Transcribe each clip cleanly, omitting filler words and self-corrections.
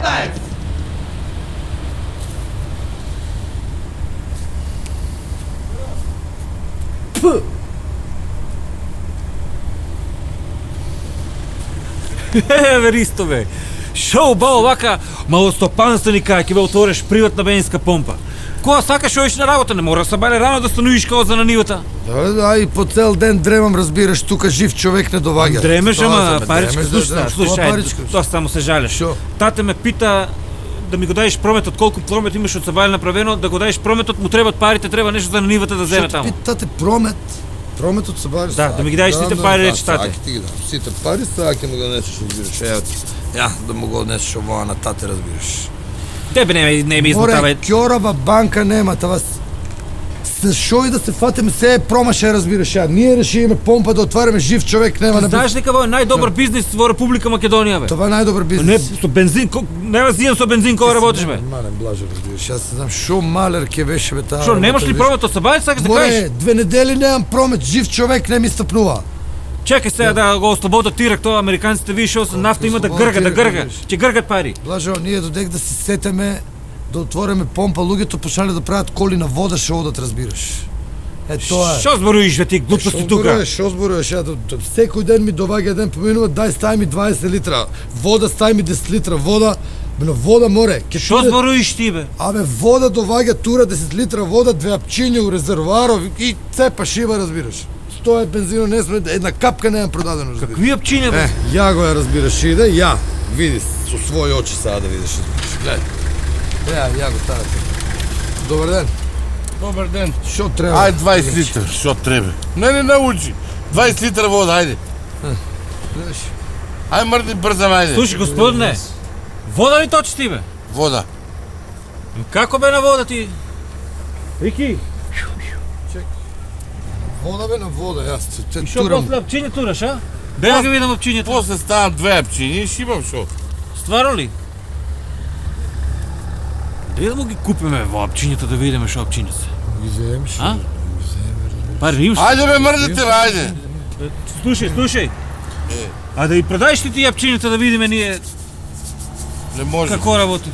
Капетаев! Ристо бе, шо ба овака малостопанственика ќе ве отвориш приватна бензинска помпа. Кога сакаш оиш на работа, не мора да се бале рано да стануиш као за на нивата. Да, и по цел ден дремам, разбираш, тука жив човек не доваѓа. Дремеш, ама паричка, слушай, паричка? тоа само се жалеш. Шо? Тате ме пита да ми го даеш прометот, колку промет имаш од Сабајле направено, да го даеш прометот, му требат парите, треба нешто за на нивата да земе таму. Што питате промет? Прометот се бави. Да ми ги даеш сите пари, рече тате. Саки ти ги дам. Сите пари, сега ќе му го донесеш, разбираш. Ево ти. Ја, да му го однесеш оваа на тате, разбираш. Тебе не ми измотава. Море, ќорава банка нема, това се шо и да се фатиме, се е промаша, разбираш. Ја, ние решиме помпа да отваряме, жив човек нема на. Знаеш дека во најдобар бизнис во Република Македонија бе. Това е најдобар Не бизнес. со бензин, нема зијан со бензин кога работиш бе. Мален блажо, разбираш. Јас не знам шо малер ќе беше бе таа. Шо, немаш ли промет од Сабајле, сакаш да кажеш? Море, 2 недели немам промет, жив човек не ми стапнува. Чекај сега да го ослободат тирак тоа, американците вишо со нафта има да грга, ќе гргат пари. Блажо, ние додек да се сетеме да отвориме помпа, луѓето почнале да прават коли на вода, шо одат, разбираш. Е тоа е. Шо зборуваш бе ти глупости тука? Шо зборуваш? Ја секој ден ми доваѓа еден поминува, дај стај ми 20 литра вода, стај ми 10 литра вода. Но вода море. Шо зборуваш ти бе? Абе вода доваѓа тура 10 литра вода, 2 апчиња у резервоаров и цепа шива, разбираш. 100 е бензино, не сме една капка немам продадено, разбираш. Какви апчиња бе? Ја го ја разбираш, иде, ја. Види со своји очи сега да видиш, разбираш. Гледај. Ја го таа. Добар ден. Добар ден. Шо треба? Ајде 20 литра, шо треба? Не научи. 20 литра вода, ајде. Гледаш. Ајде мрди брзам, ајде. Слушай, господине, вода ли точиш ти бе? Вода. Како бе на вода ти? Рики, Вода бе на вода, јас те шо турам. после апчиња тураш, а? Бе да ги видам апчињата. После ставам 2 апчиња и шибам шо. Стварно ли? Дали да му ги купиме во апчињата да видиме шо апчиња се? Ги земеш. А? Пари имаш? Ајде бе мрдите, бе, ајде. Слушај. А да и продаеш ли ти апчињата да видиме ние Не може. како работи?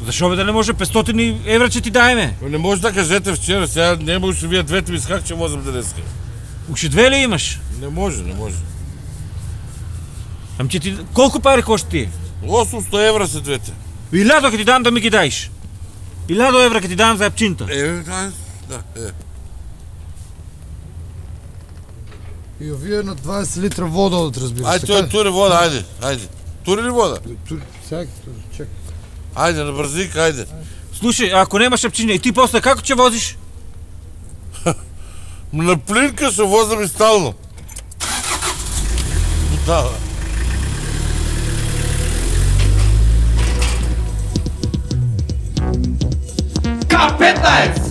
Зашо бе да не може 500 евра ќе ти даеме? Не може да кажете вчера, сега не може вие двете ми как ќе возам денеска. Уште две ли имаш? Не може. Ам ќе ти колку пари кошта ти? 800 евра се двете. 1000 ќе ти дам да ми ги даеш. 1000 евра ќе ти дам за апчињата. Да. И овие на 20 литра вода одат, разбираш. Ајде, тој тури вода, ајде. Тури ли вода? Сега, чек. Ајде, на брзик, ајде. Слушај, ако немаш апчиња и ти после како ќе возиш? На плинка се возам и стално. Да. Капетаев!